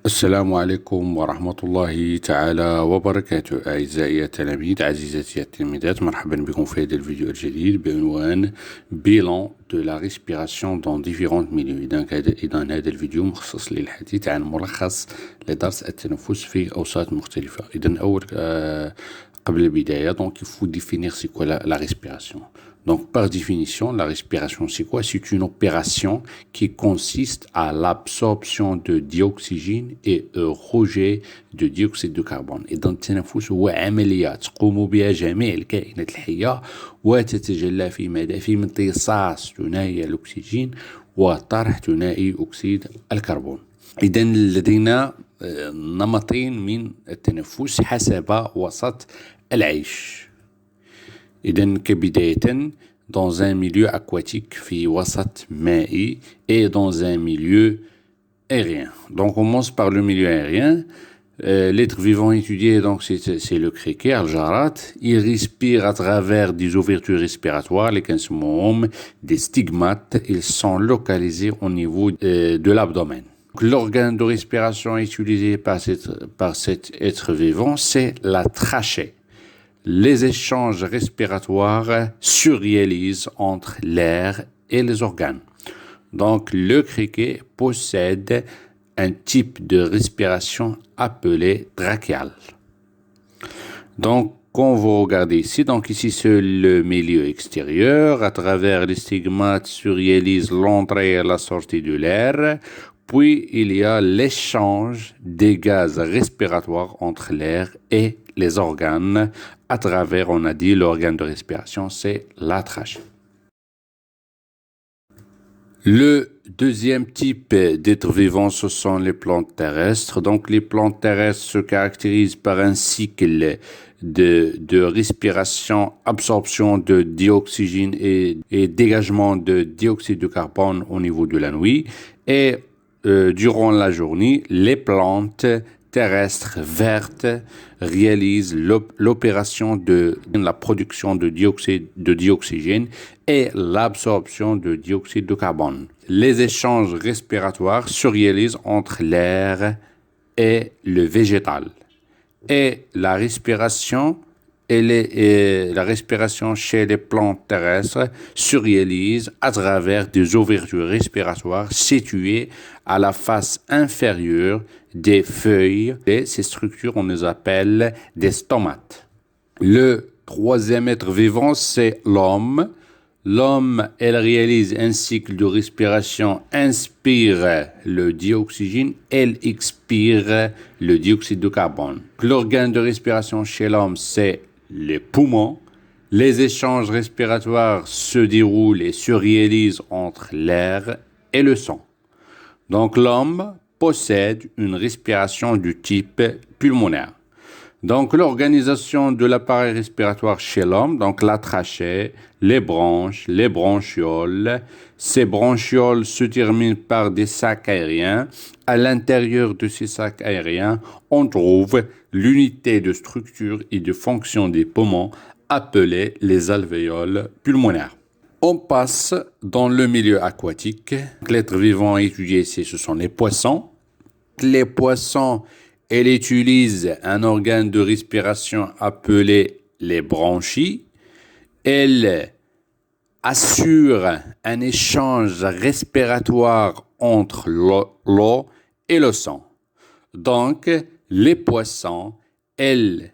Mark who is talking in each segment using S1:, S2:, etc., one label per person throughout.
S1: السلام عليكم ورحمة الله تعالى وبركاته. أعزائي التلاميذ، عزيزتي التلميذات، مرحبا بكم في هذا الفيديو الجديد بعنوان Bilan de la respiration dans différents milieux. إذا هذا الفيديو مخصص للحديث عن ملخص لدرس التنفس في أوساط مختلفة. إذا قبل البداية, donc il faut définir c'est quoi la respiration. Donc par définition, la respiration c'est quoi? C'est une opération qui consiste à l'absorption de dioxygène et rejet de dioxyde de carbone. إذا التنفس هو عملية تقوم بها جميع الكائنات الحية وتتجلى في امتصاص ثنائي الأكسجين وطرح ثنائي أكسيد الكربون. إذا لدينا نمطين من التنفس حسب وسط العيش. إذا كبداية dans un milieu aquatique في وسط مائي et dans un milieu aérien. Donc on commence par le milieu aérien. L'être vivant étudié, donc c'est le criquet, الجراد. Il respire à travers des ouvertures respiratoires, les كنسموهم des stigmates. Ils sont localisés au niveau de l'abdomen. L'organe de respiration utilisé par cet être vivant, c'est la trachée. Les échanges respiratoires surréalisent entre l'air et les organes. Donc, le criquet possède un type de respiration appelé trachéale. Donc, quand vous regardez ici, donc ici c'est le milieu extérieur. À travers les stigmates surréalise l'entrée et la sortie de l'air. Puis, il y a l'échange des gaz respiratoires entre l'air et les organes. À travers, on a dit, l'organe de respiration, c'est la trachée. Le deuxième type d'êtres vivants, ce sont les plantes terrestres. Donc, les plantes terrestres se caractérisent par un cycle de respiration, absorption de dioxygène et dégagement de dioxyde de carbone au niveau de la nuit. Et durant la journée, les plantes terrestres vertes réalisent l'opération de la production de dioxygène et l'absorption de dioxyde de carbone. Les échanges respiratoires se réalisent entre l'air et le végétal. Et la respiration chez les plantes terrestres se réalise à travers des ouvertures respiratoires situées à la face inférieure des feuilles. Et ces structures, on les appelle des stomates. Le troisième être vivant, c'est l'homme. L'homme, elle réalise un cycle de respiration, inspire le dioxygène, elle expire le dioxyde de carbone. L'organe de respiration chez l'homme, c'est les poumons. Les échanges respiratoires se déroulent et se réalisent entre l'air et le sang. Donc l'homme possède une respiration du type pulmonaire. Donc l'organisation de l'appareil respiratoire chez l'homme, donc la trachée, les bronches, les bronchioles. Ces bronchioles se terminent par des sacs aériens. À l'intérieur de ces sacs aériens, on trouve l'unité de structure et de fonction des poumons appelée les alvéoles pulmonaires. On passe dans le milieu aquatique. L'être vivant étudié ici, ce sont les poissons. Les poissons, elle utilise un organe de respiration appelé les branchies. Elle assure un échange respiratoire entre l'eau et le sang. Donc, les poissons, elles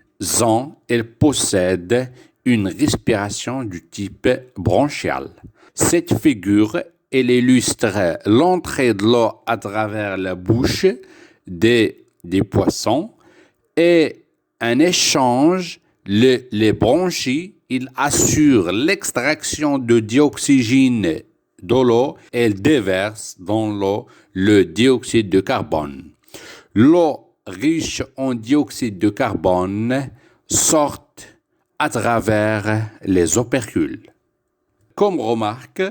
S1: possèdent une respiration du type branchial. Cette figure, elle illustre l'entrée de l'eau à travers la bouche des poissons et un échange, les branchies, ils assurent l'extraction de dioxygène de l'eau et elles déversent dans l'eau le dioxyde de carbone. L'eau riche en dioxyde de carbone sort à travers les opercules. Comme remarque,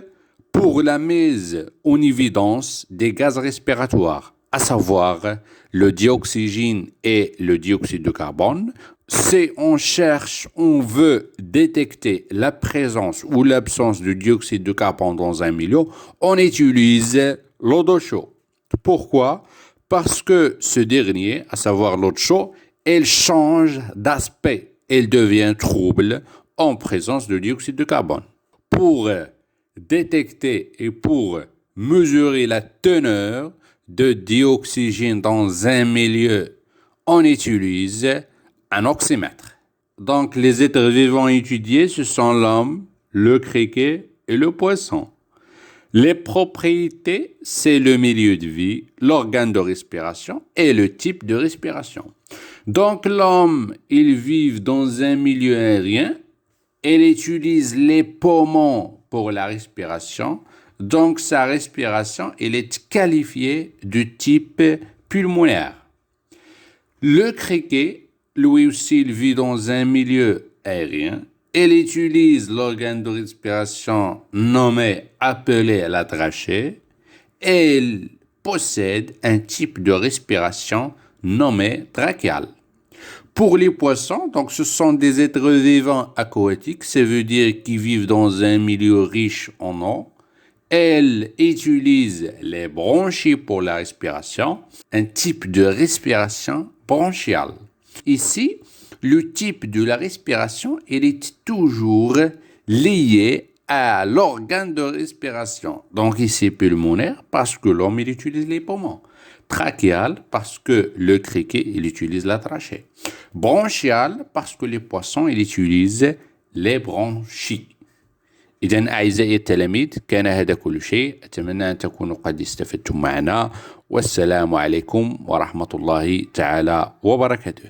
S1: pour la mise en évidence des gaz respiratoires, à savoir le dioxygène et le dioxyde de carbone, si on veut détecter la présence ou l'absence de dioxyde de carbone dans un milieu, on utilise l'eau d'eau chaude. Pourquoi? Parce que ce dernier, à savoir l'eau de chaud, elle change d'aspect. Elle devient trouble en présence de dioxyde de carbone. Pour détecter et pour mesurer la teneur de dioxygène dans un milieu, on utilise un oxymètre. Donc, les êtres vivants étudiés, ce sont l'homme, le criquet et le poisson. Les propriétés, c'est le milieu de vie, l'organe de respiration et le type de respiration. Donc, l'homme, il vit dans un milieu aérien. Il utilise les poumons pour la respiration. Donc, sa respiration, elle est qualifiée de type pulmonaire. Le criquet, lui aussi, il vit dans un milieu aérien. Il utilise l'organe de respiration appelé la trachée. Et il possède un type de respiration nommé trachéale. Pour les poissons, donc ce sont des êtres vivants aquatiques, ça veut dire qu'ils vivent dans un milieu riche en eau. Elles utilisent les bronchies pour la respiration, un type de respiration bronchiale. Ici, le type de la respiration, il est toujours lié à l'organe de respiration. Donc ici, pulmonaire, parce que l'homme, il utilise les poumons. Trachéal, parce que le criquet, il utilise la trachée. Bronchial, parce que les poissons, ils utilisent les bronchies. إذن أعزائي التلاميذ كان هذا كل شيء. أتمنى أن تكونوا قد استفدتم معنا، والسلام عليكم ورحمة الله تعالى وبركاته.